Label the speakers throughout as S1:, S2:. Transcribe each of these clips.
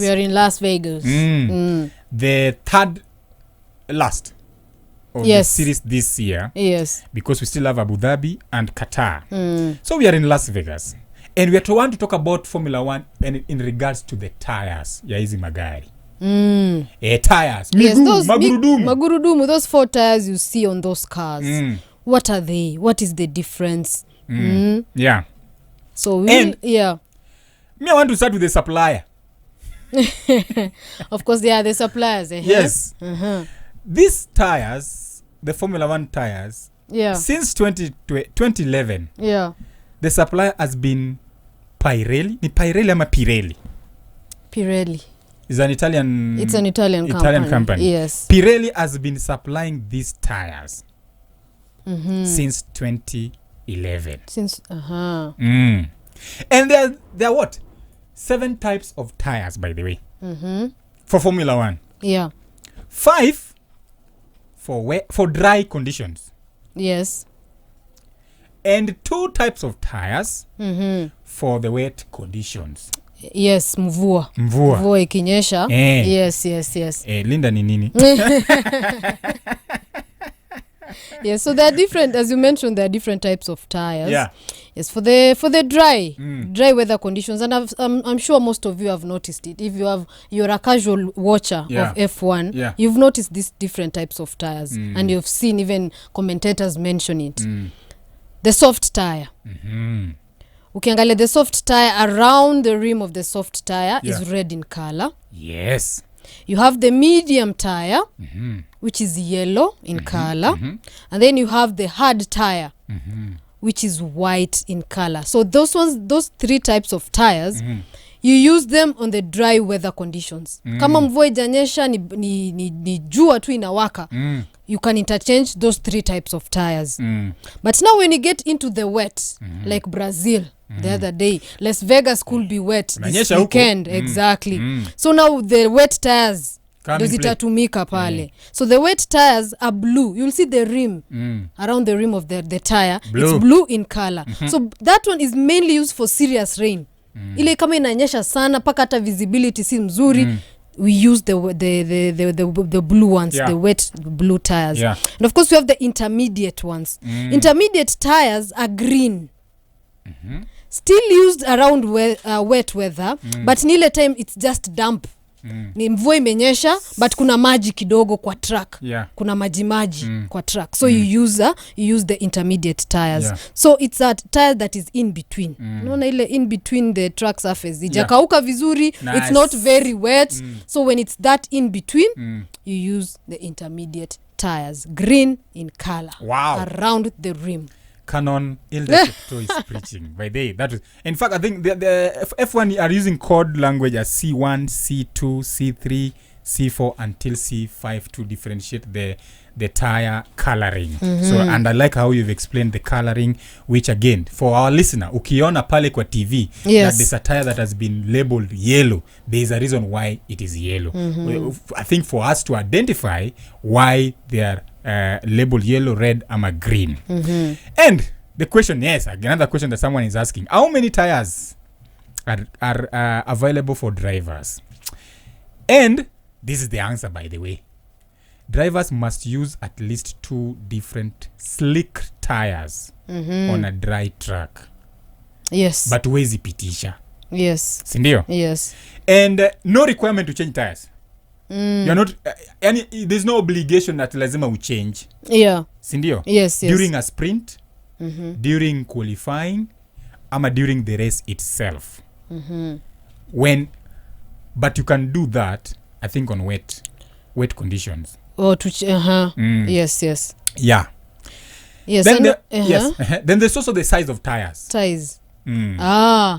S1: We are in Las Vegas.
S2: The third last of the series this year.
S1: Yes.
S2: Because we still have Abu Dhabi and Qatar. So we are in Las Vegas. And we are want to talk about Formula 1 and in regards to the tires. Ya hizi magari. Tires. Miguu,
S1: magurudumu. Those 4 tires you see on those cars. What are they? What is the difference?
S2: Yeah.
S1: So
S2: me
S1: I
S2: want to start with the supplier.
S1: Of course they are the suppliers.
S2: Yes. These tires, the Formula 1 tires, since 2011, the supplier has been Pirelli. Ni Pirelli ama Pirelli?
S1: Pirelli.
S2: It's an Italian company.
S1: Yes.
S2: Pirelli has been supplying these tires since 2011. And there are what? 7 types of tires, by the way, for Formula 1.
S1: Yeah.
S2: 5 for dry conditions.
S1: Yes.
S2: And 2 types of tires for the wet conditions.
S1: Yes, mvua ikinyesha. Yes.
S2: Linda ni nini?
S1: Yes, so there are different, as you mentioned, there are different types of tires.
S2: Yeah.
S1: Yes, for the dry weather conditions, and I'm sure most of you have noticed it. If you're a casual watcher of F1, you've noticed these different types of tires, and you've seen even commentators mention it. The soft tire. Ukiangalia the soft tire, around the rim of the soft tire is red in color.
S2: Yes.
S1: You have the medium tire, which is yellow in color. And then you have the hard tire, which is white in color. So those 3 types of tires, you use them on the dry weather conditions. Kama mvua ijanyesha ni jua tu inawaka, you can interchange those 3 types of tires. But now when you get into the wet, like Brazil, the other day, Las Vegas could be wet this weekend. Exactly. So now the wet tires zitatumika pale. So the wet tires are blue. You'll see the rim around the rim of the tire. Blue. It's blue in color. So that one is mainly used for serious rain. Ile kama inanyesha sana paka hata visibility si mzuri, we use the blue ones, the wet blue tires. And of course we have the intermediate ones. Intermediate tires are green. Still used around wet weather, but nile time it's just damp. Ni mvua imenyesha, but kuna maji kidogo kwa track. Kuna maji kwa track. So you use the intermediate tires. So it's a tire that is in between. Unaona ile in between the track surface. Ijakauka vizuri, it's not very wet. So when it's that in between, you use the intermediate tires. Green in color.
S2: Wow.
S1: Around the rim.
S2: Canon Ildecepto is preaching by day. That is, in fact, I think the F1 are using code language as C1, C2, C3, C4 until C5 to differentiate the tire coloring. So, and I like how you've explained the coloring, which again, for our listener, ukiona pale kwa TV, that there's a tire that has been labeled yellow, there's a reason why it is yellow. I think for us to identify why they are labeled yellow, red, or green. And the question, another question that someone is asking, how many tires are available for drivers? And this is the answer, by the way. Drivers must use at least 2 different slick tires on a dry track.
S1: Yes.
S2: But wezi pitisha.
S1: Yes.
S2: Sindio?
S1: Yes.
S2: And no requirement to change tires. You're not there's no obligation that lazima we change.
S1: Yeah.
S2: Sindio?
S1: Yes.
S2: During a sprint, during qualifying, ama during the race itself. But you can do that, I think, on wet conditions.
S1: Oh, yes.
S2: Yeah.
S1: Yes.
S2: Then then there's also the size of tires.
S1: Size.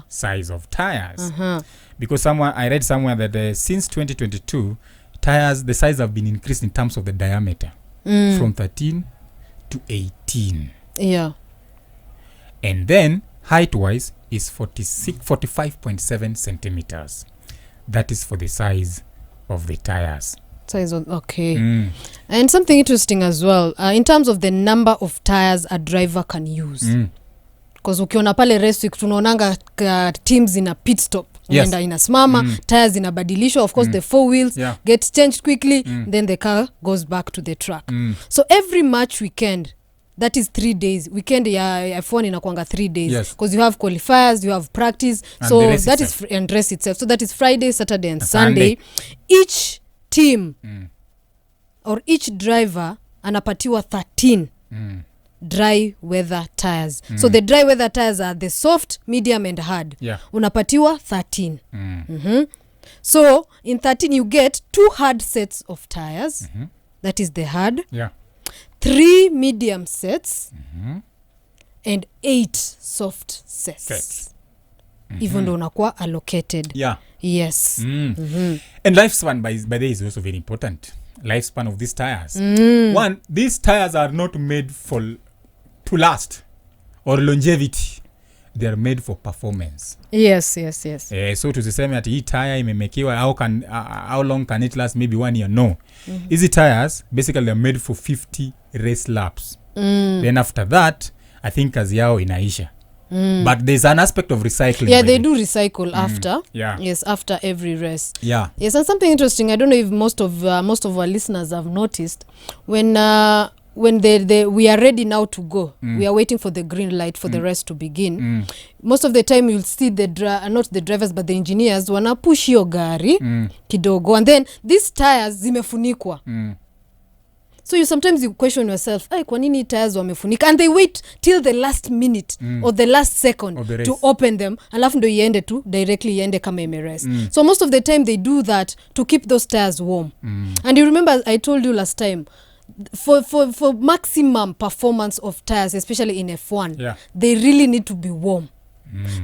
S2: Size of tires. Because I read somewhere that since 2022, tires, the size have been increased in terms of the diameter from 13 to 18.
S1: Yeah.
S2: And then height-wise is 45.7 centimeters. That is for the size of the tires.
S1: Okay. And something interesting as well, in terms of the number of tires a driver can use. Because ukiona pale race week tunaonanga teams in a pit stop. unaenda inasimama, tires inabadilishwa, of course the four wheels get changed quickly, then the car goes back to the track. So every match weekend, that is 3 days. Weekend ya F1 inakuanga 3 days because you have qualifiers, you have practice,
S2: and
S1: so that is and race itself. So that is Friday, Saturday and Sunday. Each team or each driver anapatiwa 13 dry weather tires. So the dry weather tires are the soft, medium and hard. Unapatiwa 13. So in 13 you get 2 hard sets of tires. That is the hard. 3 medium sets and 8 soft sets. Even though unakuwa allocated. Yes.
S2: And lifespan by the way is also very important. Lifespan of these tires. One, these tires are not made to last or longevity. They are made for performance.
S1: Yes.
S2: So tusiseme ati hii tire imemekiwa how long can it last? Maybe 1 year. No. Easy tires basically are made for 50 race laps. Then after that, I think kazi yao inaisha. But there's an aspect of recycling.
S1: They do recycle after. Yes, after every race. Yes, and something interesting, I don't know if most of our listeners have noticed, when we are ready now to go, we are waiting for the green light for the race to begin. Most of the time you'll see not the drivers but the engineers wana push hiyo gari kidogo, and then these tires zimefunikwa. So sometimes you question yourself, kwa nini tires wamefunika? And they wait till the last minute or the last second to open them, alafu ndo iende tu directly iende kama imerest. So most of the time they do that to keep those tires warm. And you remember I told you last time, for maximum performance of tires, especially in F1, they really need to be warm.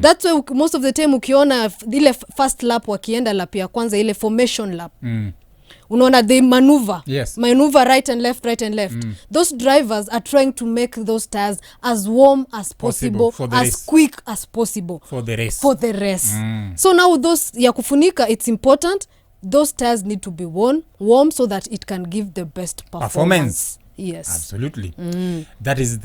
S1: That's why most of the time ukiona ile first lap wakienda lap ya kwanza, ile formation lap, unaona they maneuver right and left. Those drivers are trying to make those tires as warm as possible as race. Quick as possible
S2: for the race.
S1: So now those ya kufunika, it's important. Those tires need to be warm so that it can give the best performance. Yes,
S2: absolutely. That is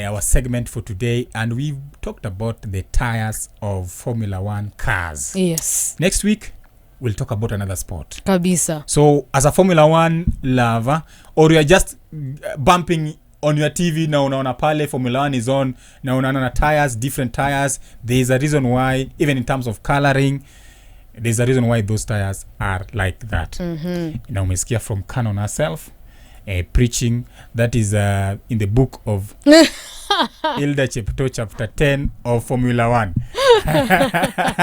S2: our segment for today, and we've talked about the tires of Formula 1 cars.
S1: Yes.
S2: Next week we'll talk about another sport.
S1: Kabisa.
S2: So as a Formula 1 lover, or you are just bumping on your TV na unaona pale Formula 1 is on, na unaona tires, different tires, there is a reason why, even in terms of coloring, there's a reason why those tires are like that. Now umesikia from Canon herself preaching. That is in the book of Hilda Chepto, chapter 10 of Formula 1.